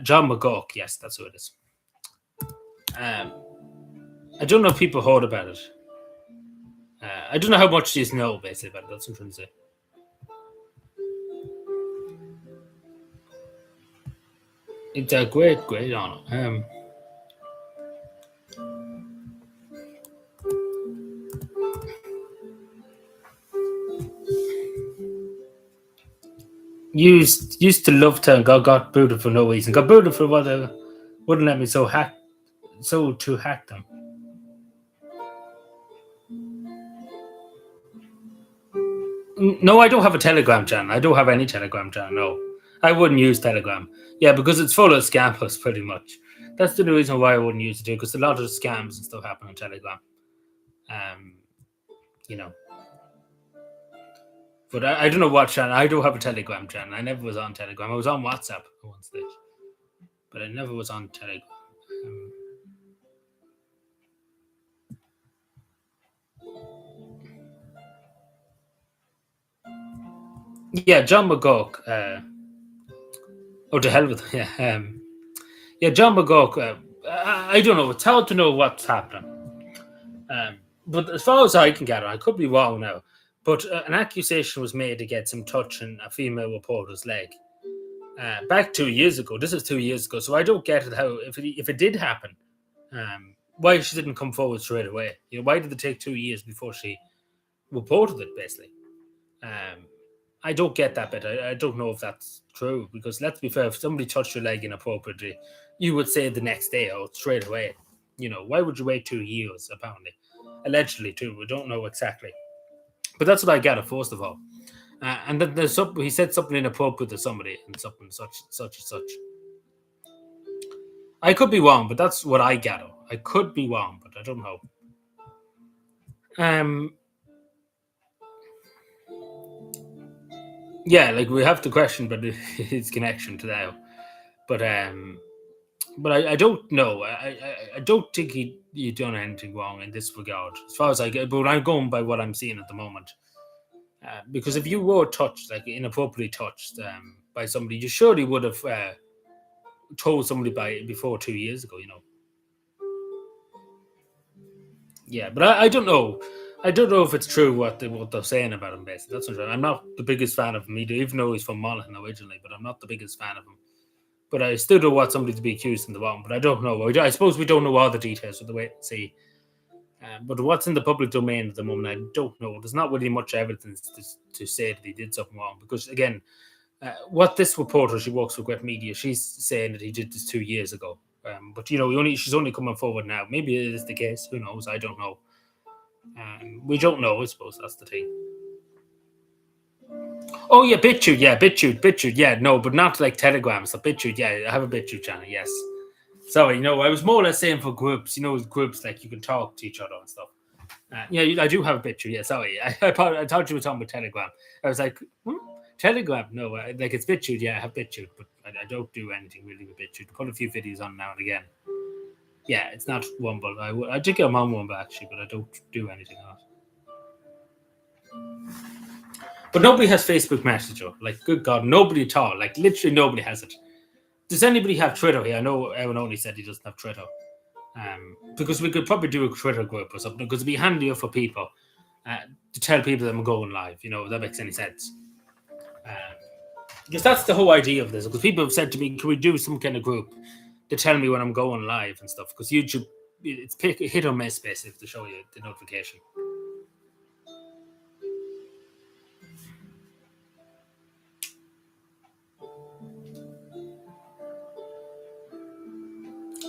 John McGurk. Yes, that's who it is. I don't know if people heard about it. I don't know how much you know basically about it. That's what I'm trying to say. It's a great honor. Used to love to and got booted for no reason. Got booted for what wouldn't let me to hack them. No, I don't have a Telegram channel. I don't have any Telegram channel. No, I wouldn't use Telegram. Yeah, because it's full of scammers, pretty much. That's the reason why I wouldn't use it too, because a lot of scams and stuff happen on Telegram. You know. But I don't know what channel. I don't have a Telegram channel. I never was on Telegram. I was on WhatsApp at one stage, but I never was on Telegram. Yeah, John McGurk. To hell with him. Yeah, yeah, John McGurk. I don't know. It's hard to know what's happening. But as far as I can gather, I could be wrong now. But an accusation was made against him touching a female reporter's leg back 2 years ago. This is 2 years ago, so I don't get it. How if it did happen, why she didn't come forward straight away? You know, why did it take 2 years before she reported it? Basically, I don't get that bit. I don't know if that's true because let's be fair, if somebody touched your leg inappropriately, you would say the next day or straight away. You know, why would you wait 2 years? Apparently, allegedly too. We don't know exactly. But that's what I gather, first of all. And then he said something inappropriate to somebody and something such and such. I could be wrong, but that's what I gather. I could be wrong, but I don't know. Yeah, like we have to question but his connection to that. But I don't know. I don't think he done anything wrong in this regard, as far as I get. But I'm going by what I'm seeing at the moment. Because if you were touched, like inappropriately touched by somebody, you surely would have told somebody before 2 years ago. You know. Yeah, but I don't know. I don't know if it's true what they're saying about him. Basically, that's what I'm not the biggest fan of him either, even though he's from Monaghan originally. But I'm not the biggest fan of him. But I still don't want somebody to be accused in the wrong. But I don't know. I suppose we don't know all the details, so the wait and see. But what's in the public domain at the moment, I don't know. There's not really much evidence to say that he did something wrong. Because, again, what this reporter, she works for Grip Media, she's saying that he did this 2 years ago. But, you know, she's only coming forward now. Maybe it is the case. Who knows? I don't know. We don't know, I suppose. That's the thing. Oh, yeah, BitChute. Yeah, no, but not like Telegram. So BitChute, yeah, I have a BitChute channel, yes. Sorry, no, I was more or less saying for groups. You know, groups, like you can talk to each other and stuff. I do have a BitChute. Yeah, sorry. I thought you were talking about Telegram. I was like, Telegram? No, like it's BitChute. Yeah, I have BitChute, but I don't do anything really with BitChute. I put a few videos on now and again. Yeah, it's not Wumble. I did get on Wumble actually, but I don't do anything else. But nobody has Facebook Messenger. Like, good God, nobody at all. Like, literally nobody has it. Does anybody have Twitter here? I know Evan only said he doesn't have Twitter. Because we could probably do a Twitter group or something, because it'd be handier for people to tell people that I'm going live, if that makes any sense. Because that's the whole idea of this. Because people have said to me, can we do some kind of group to tell me when I'm going live and stuff? Because YouTube, it's hit or miss, basically, to show you the notification.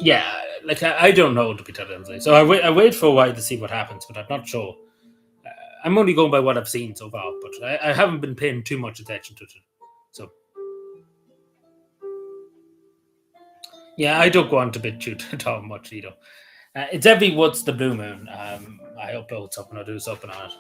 Yeah, like I don't know, to be totally honest. So I wait for a while to see what happens, but I'm not sure. I'm only going by what I've seen so far, but I haven't been paying too much attention to it. So yeah, I don't go on to BitChute at all much either. It's every what's the blue moon. I upload something or do something on it.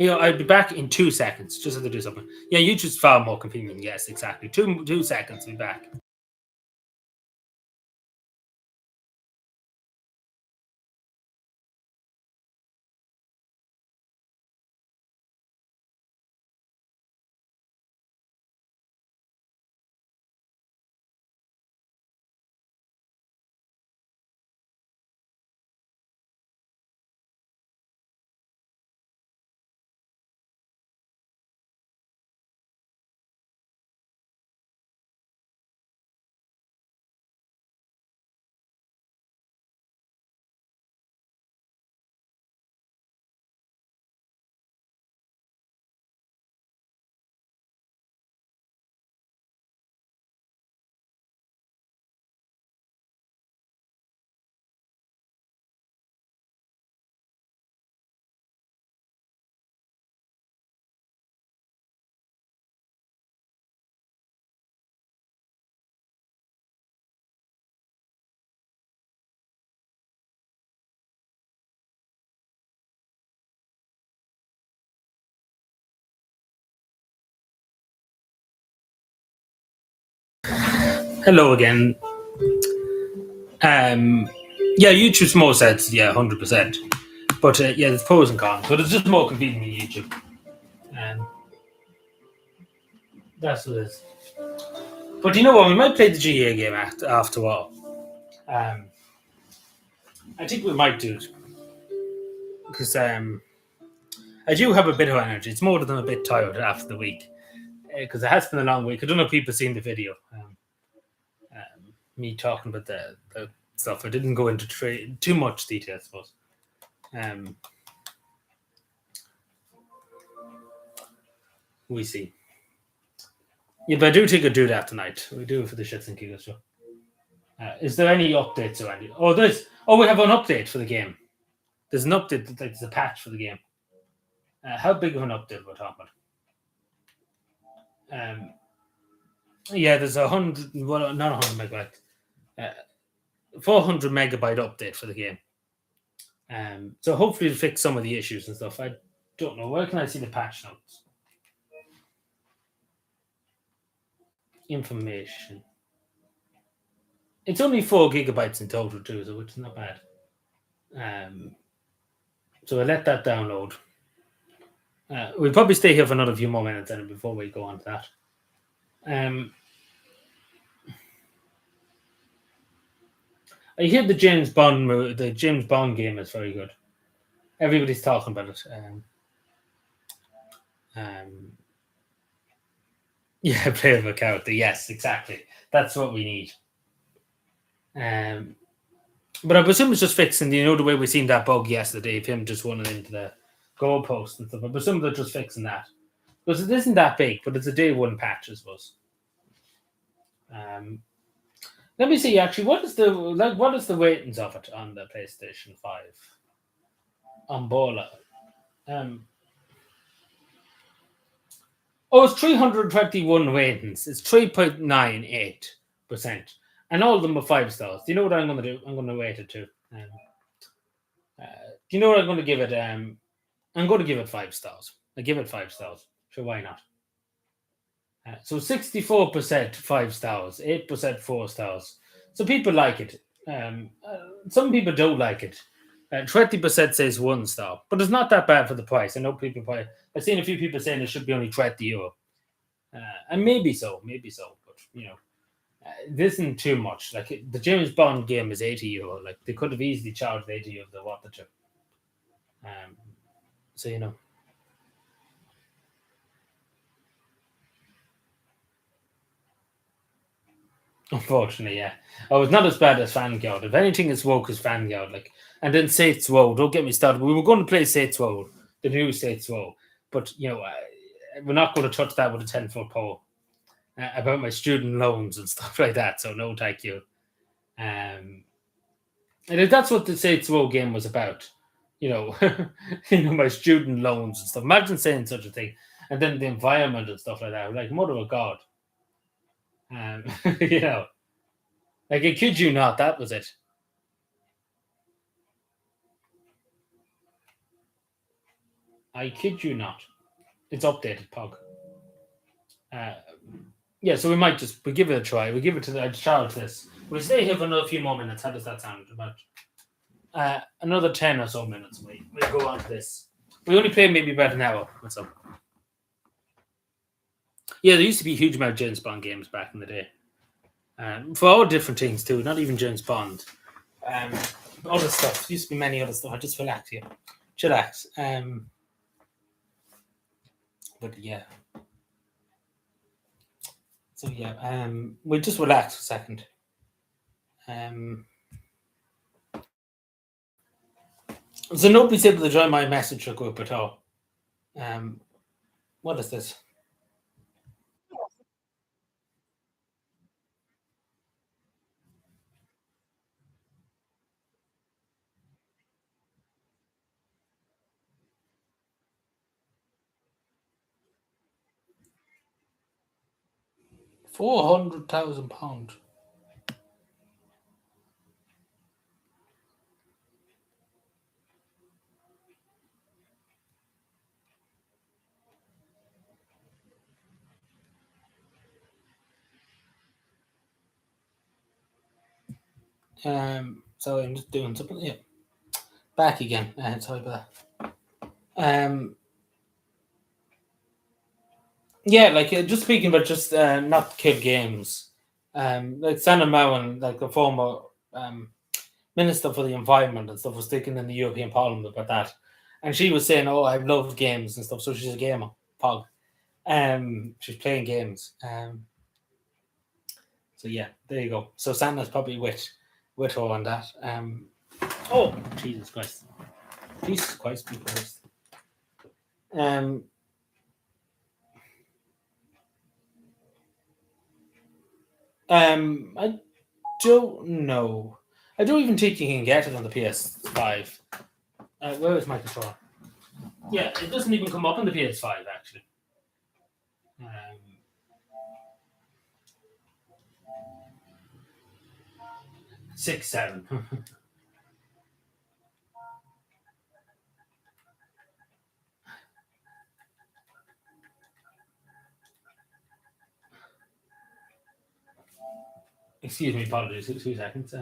I'll be back in 2 seconds. Just have to do something. Yeah, YouTube's far more convenient. Yes, exactly. 2 seconds. Be back. Hello again. Yeah, YouTube's more sense. Yeah, 100%. But yeah, there's pros and cons. But it's just more convenient in YouTube. That's what it is. But you know what? We might play the GA game after all. I think we might do it because I do have a bit of energy. It's more than a bit tired after the week because it has been a long week. I don't know if people have seen the video. Me talking about the stuff. I didn't go into too much detail, I suppose. We see. Yeah, but I do think I'll do that tonight. We do it for the shits and giggles show. Is there any updates or anything? We have an update for the game. There's an update. There's a patch for the game. How big of an update we're talking about? Yeah, there's 100. Well, not 100 megabytes. 400 megabyte update for the game. So hopefully it'll fix some of the issues and stuff. I don't know. Where can I see the patch notes? Information. It's only 4 gigabytes in total too, so it's not bad. So I let that download. We'll probably stay here for another few more minutes then before we go on to that. I hear the James Bond game is very good. Everybody's talking about it. Yeah, play with a character. Yes, exactly. That's what we need. But I presume it's just fixing, the way we seen that bug yesterday of him just running into the goalpost and stuff. I presume they're just fixing that. Because it isn't that big, but it's a day one patch, I suppose. Let me see. Actually, what is the ratings of it on the PlayStation 5? Umbrella. Oh, it's 321 ratings. It's 3.98%. And all of them are 5 stars. Do you know what I'm going to do? I'm going to rate it to. Uh, do you know what I'm going to give it? I'm going to give it 5 stars. I give it 5 stars. Sure, why not? So 64% 5 stars, 8% 4 stars. So people like it. Some people don't like it. 20% says 1 star, but it's not that bad for the price. I know people buy. I've seen a few people saying it should be only €20, and maybe so, but it isn't too much. Like the James Bond game is €80. Like they could have easily charged 80 if they wanted to. So. Unfortunately, yeah. Oh, it's not as bad as Vanguard. If anything, it's woke as Vanguard. Like, and then Saints Row. Don't get me started. We were going to play Saints Row, the new Saints Row, but we're not going to touch that with a 10-foot pole about my student loans and stuff like that. So no, thank you. And if that's what the Saints Row game was about, my student loans and stuff. Imagine saying such a thing, and then the environment and stuff like that. Like, mother of God. Um, you know. Like, I kid you not, that was it. I kid you not. It's updated, Pog. Uh, yeah, so we give it a try. We give it to the child this. We'll stay here for another few more minutes. How does that sound? About another 10 or so minutes. We'll go on to this. We only play maybe about an hour. What's up? Yeah, there used to be a huge amount of James Bond games back in the day. For all different things too, not even James Bond. Other stuff. There used to be many other stuff. I just relax here. Chillax. But yeah. So yeah, we'll just relax for a second. So nobody's able to join my messenger group at all. What is this? £400,000. Sorry, I'm just doing something. Yeah, back again. Sorry about that. Yeah, like just speaking about just not kid games. Like Sandra Mowen, like the former minister for the environment and stuff, was speaking in the European Parliament about that, and she was saying, "Oh, I love games and stuff." So she's a gamer, Pog. She's playing games. So yeah, there you go. So Santa's probably with her on that. Oh, Jesus Christ. Jesus Christ, people. Um, I don't know. I don't even think you can get it on the PS5. Where is my controller? Yeah, it doesn't even come up on the PS5 actually. 6, 7. Excuse me, apologies. 2 seconds.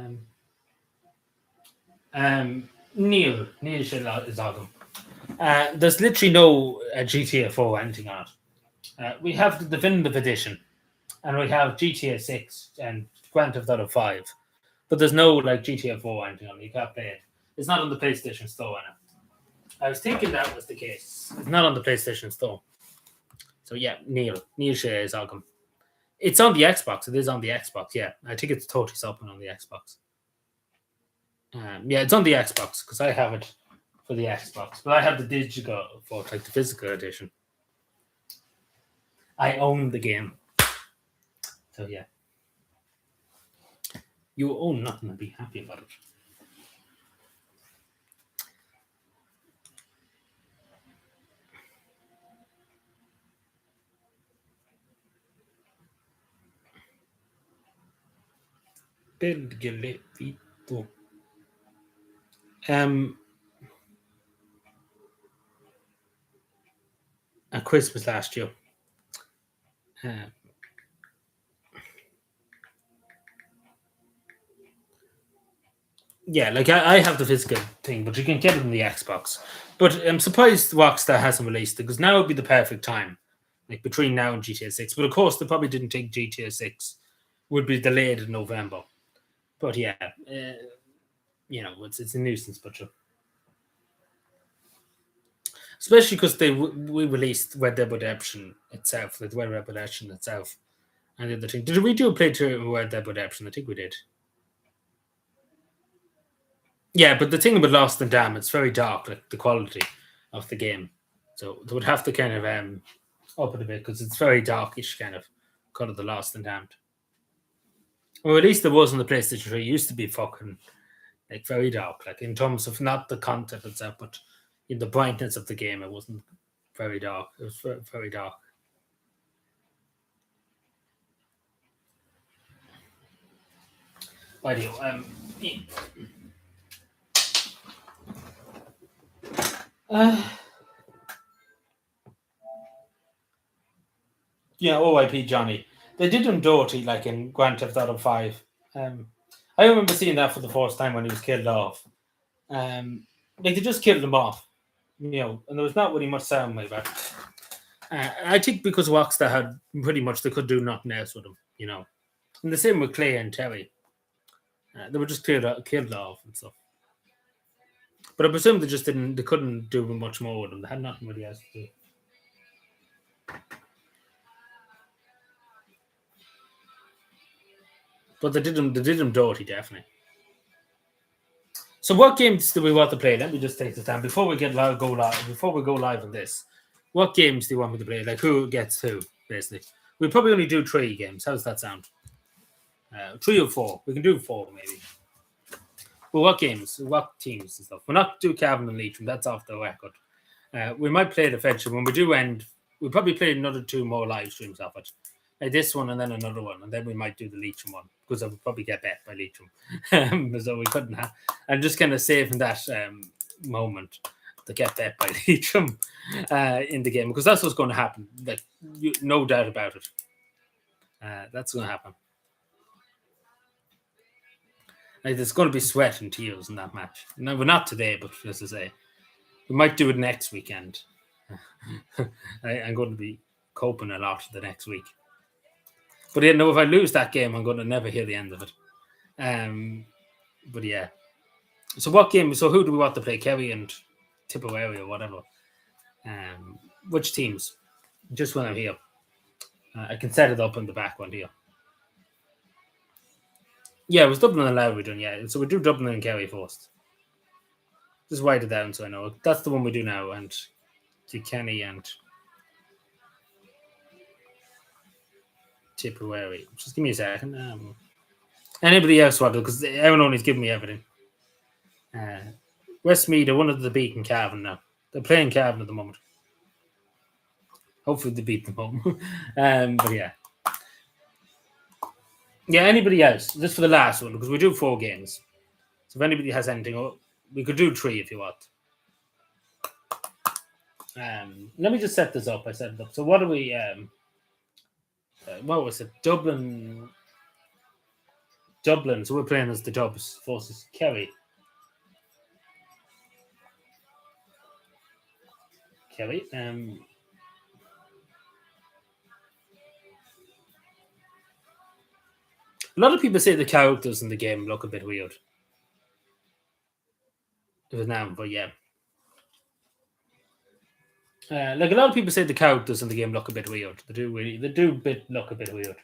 Neil is awesome. There's literally no GTA 4 or anything on it. We have the definitive edition, and we have GTA 6 and Grand Theft Auto 5, but there's no like GTA 4 or anything on it. You can't play it. It's not on the PlayStation Store now. I was thinking that was the case. It's not on the PlayStation Store. So yeah, Neil Shea is welcome. It's on the Xbox. It is on the Xbox. Yeah, I think it's totally open on the Xbox. Yeah, it's on the Xbox because I have it for the Xbox, but I have the digital for like the physical edition. I own the game, so yeah. You own nothing and be happy about it. Pergelevito. At Christmas last year. Yeah, like I have the physical thing, but you can get it on the Xbox. But I'm surprised Rockstar hasn't released it because now would be the perfect time, like between now and GTA 6. But of course, they probably didn't think GTA 6 would be delayed in November. But yeah, it's a nuisance, but sure. Especially because we released Red Dead Redemption itself, like Red Dead Redemption itself, and the other thing. Did we do a playthrough of Red Dead Redemption? I think we did. Yeah, but the thing about Lost and Damned, it's very dark, like the quality of the game. So they would have to kind of up it a bit because it's very darkish kind of color, the Lost and Damned. Or at least there was on the PlayStation 3. It used to be fucking like very dark, like in terms of not the content itself, but in the brightness of the game, it wasn't very dark. It was very, very dark. Ideal. Yeah, OIP Johnny. They did him dirty, like in Grand Theft Auto 5. I remember seeing that for the first time when he was killed off. Like they just killed him off, and there was not really much sound about it. I think because Rockstar had pretty much, they could do nothing else with him, And the same with Clay and Terry. They were just killed off and stuff. But I presume they couldn't do much more with them. They had nothing really else to do. But they did him dirty, definitely. So what games do we want to play? Let me just take the time before we go live on this. What games do you want me to play? Like who gets who, basically. We'll probably only do 3 games. How does that sound? 3 or 4. We can do 4 maybe. Well, what games? What teams and stuff? We're not do Cavan and Leitrim. That's off the record. We might play it eventually. When we do end, we'll probably play another 2 more live streams of it. Like this one and then another one. And then we might do the Leitrim one because I would probably get bet by Leitrim. So we couldn't have. I'm just kind of saving that moment to get bet by Leitrim in the game because that's what's going to happen. Like, no doubt about it. That's going to happen. Like, there's going to be sweat and tears in that match. No, we're not today, but as I say, we might do it next weekend. I'm going to be coping a lot the next week. But if I lose that game, I'm going to never hear the end of it. But yeah. So what game? So who do we want to play? Kerry and Tipperary or whatever. Which teams? Just when I'm here. I can set it up in the background here. Yeah, it was Dublin and Lowry done, yeah. So we do Dublin and Kerry first. Just write it down so I know. That's the one we do now. And Kenny and Tipperary. Just give me a second. Anybody else want to? Because everyone only's giving me everything. Westmeath are one of the beaten Cavan now. They're playing Cavan at the moment. Hopefully they beat them home. But yeah. Yeah, anybody else? Just for the last one, because we do 4 games. So if anybody has anything, we could do 3 if you want. Let me just set this up. I set it up. So what are we... what was it? Dublin. So we're playing as the Dubs versus Kerry. Kerry. A lot of people say the characters in the game look a bit weird. Vietnam, but yeah. Like a lot of people say the characters in the game look a bit weird. They do look a bit weird.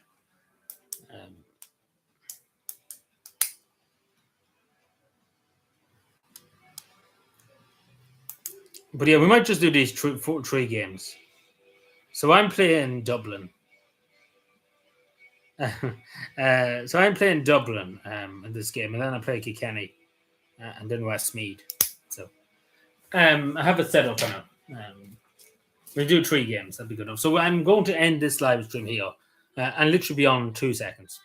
But yeah, we might just do these 3 games. So I'm playing Dublin. So I'm playing Dublin in this game, and then I play Kilkenny, and then Westmeath. So I have it set up now. We'll do 3 games. That'd be good enough. So I'm going to end this live stream here, and literally be on 2 seconds.